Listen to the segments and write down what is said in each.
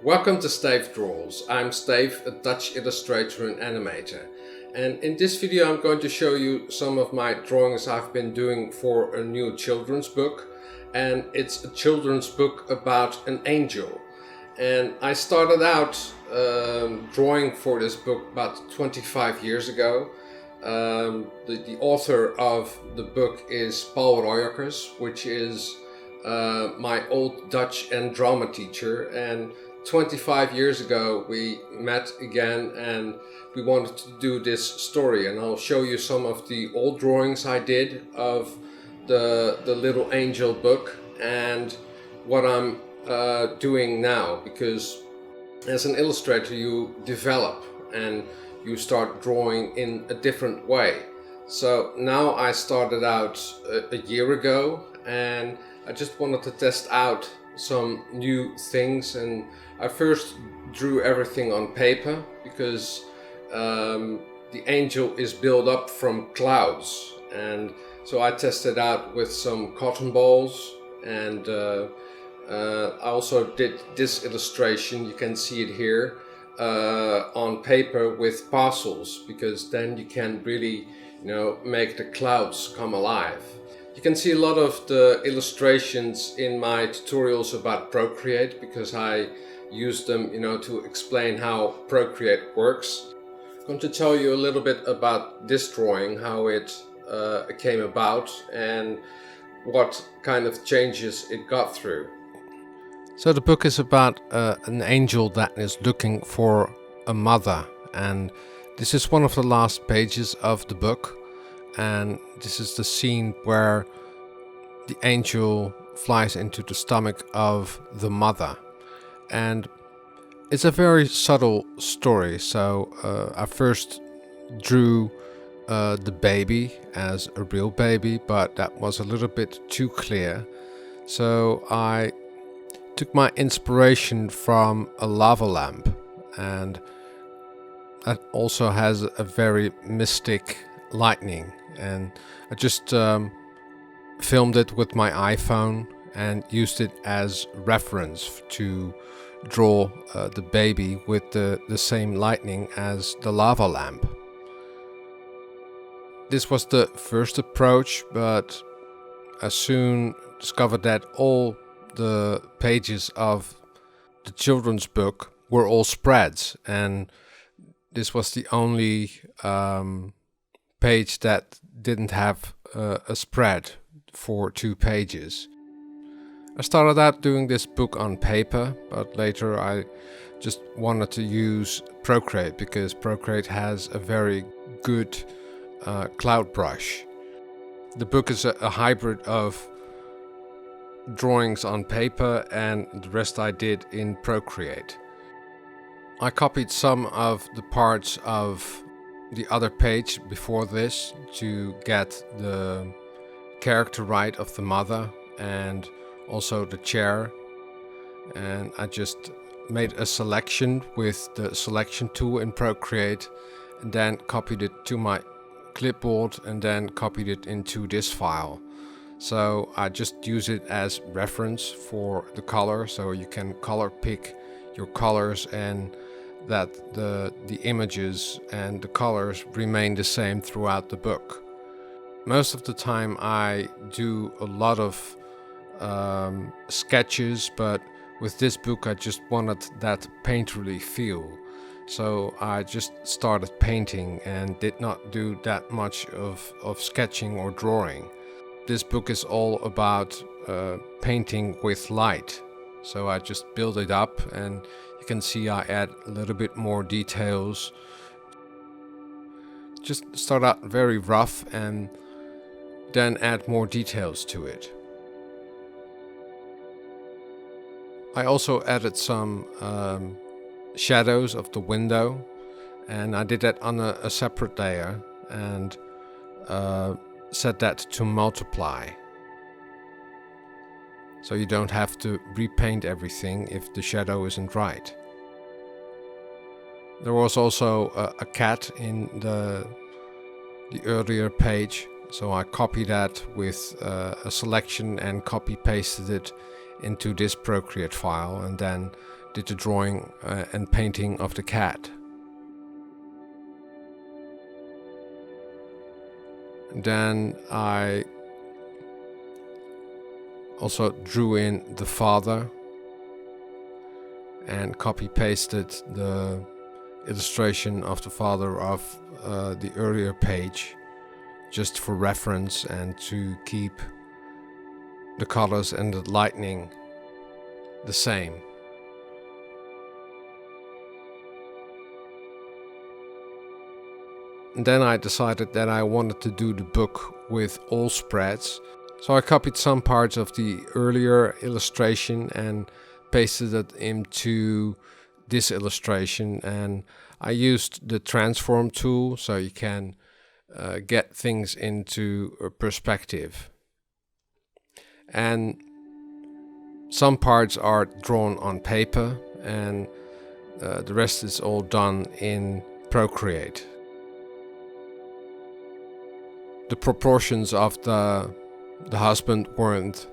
Welcome to Steve Draws. I'm Steve, a Dutch illustrator and animator. And in this video I'm going to show you some of my drawings I've been doing for a new children's book. And it's a children's book about an angel. And I started out drawing for this book about 25 years ago. The author of the book is Paul Royakers, which is my old Dutch and drama teacher, and 25 years ago we met again and we wanted to do this story, and I'll show you some of the old drawings I did of the little angel book and what I'm doing now, because as an illustrator you develop and you start drawing in a different way. So now I started out a year ago and I just wanted to test out some new things, and I first drew everything on paper because the angel is built up from clouds, and so I tested out with some cotton balls, and I also did this illustration, you can see it here, on paper with pastels, because then you can really make the clouds come alive. You can see a lot of the illustrations in my tutorials about Procreate, because I use them to explain how Procreate works. I'm going to tell you a little bit about this drawing, how it came about and what kind of changes it got through. So the book is about an angel that is looking for a mother, and this is one of the last pages of the book. And this is the scene where the angel flies into the stomach of the mother. And it's a very subtle story. So I first drew the baby as a real baby, but that was a little bit too clear. So I took my inspiration from a lava lamp, and that also has a very mystic lightning, and I just filmed it with my iPhone and used it as reference to draw the baby with the same lightning as the lava lamp. This was the first approach, but I soon discovered that all the pages of the children's book were all spreads, and this was the only page that didn't have a spread for 2 pages. I started out doing this book on paper, but later I just wanted to use Procreate because Procreate has a very good cloud brush. The book is a hybrid of drawings on paper and the rest I did in Procreate. I copied some of the parts of the other page before this to get the character right of the mother and also the chair, and I just made a selection with the selection tool in Procreate and then copied it to my clipboard and then copied it into this file. So I just use it as reference for the color, so you can color pick your colors and that the images and the colors remain the same throughout the book. Most of the time I do a lot of sketches, but with this book I just wanted that painterly feel. So I just started painting and did not do that much of sketching or drawing. This book is all about painting with light. So I just build it up, and you can see I add a little bit more details. Just start out very rough and then add more details to it. I also added some shadows of the window, and I did that on a separate layer and set that to multiply. So you don't have to repaint everything if the shadow isn't right. There was also a cat in the earlier page, so I copied that with a selection and copy pasted it into this Procreate file, and then did the drawing and painting of the cat. Then I also drew in the father and copy-pasted the illustration of the father of the earlier page, just for reference and to keep the colors and the lighting the same. And then I decided that I wanted to do the book with all spreads. So I copied some parts of the earlier illustration and pasted it into this illustration, and I used the transform tool so you can get things into a perspective. And some parts are drawn on paper, and the rest is all done in Procreate. The proportions of the husband weren't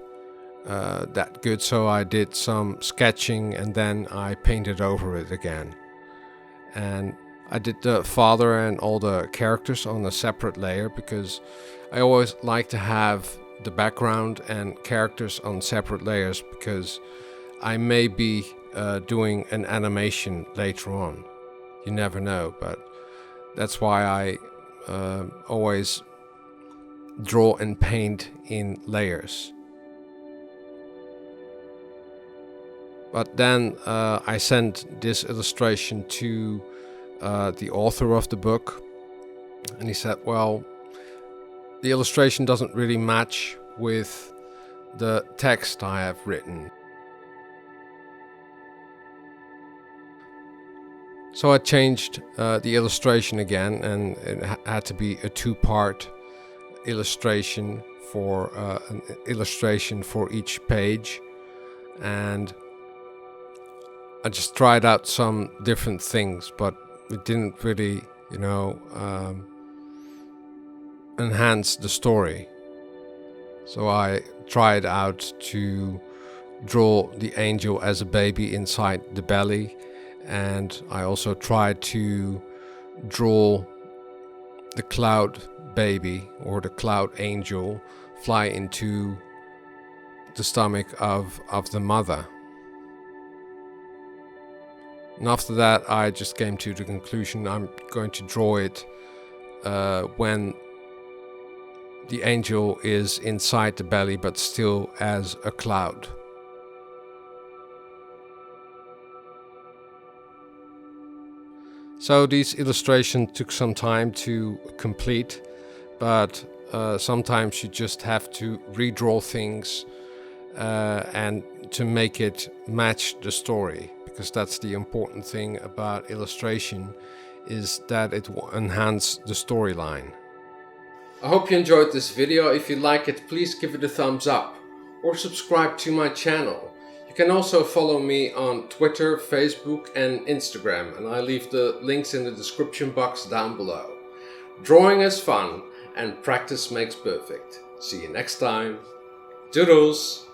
that good, so I did some sketching and then I painted over it again. And I did the father and all the characters on a separate layer, because I always like to have the background and characters on separate layers, because I may be doing an animation later on. You never know, but that's why I always draw and paint in layers. But then I sent this illustration to the author of the book, and he said, well, the illustration doesn't really match with the text I have written. So I changed the illustration again, and it had to be a two-part illustration for an illustration for each page. And I just tried out some different things, but it didn't really, enhance the story. So I tried out to draw the angel as a baby inside the belly, and I also tried to draw the cloud baby or the cloud angel fly into the stomach of the mother. And after that I just came to the conclusion I'm going to draw it when the angel is inside the belly but still as a cloud. So these illustrations took some time to complete, but sometimes you just have to redraw things and to make it match the story, because that's the important thing about illustration, is that it will enhance the storyline. I hope you enjoyed this video. If you like it, please give it a thumbs up or subscribe to my channel. You can also follow me on Twitter, Facebook and Instagram, and I leave the links in the description box down below. Drawing is fun and practice makes perfect. See you next time. Doodles!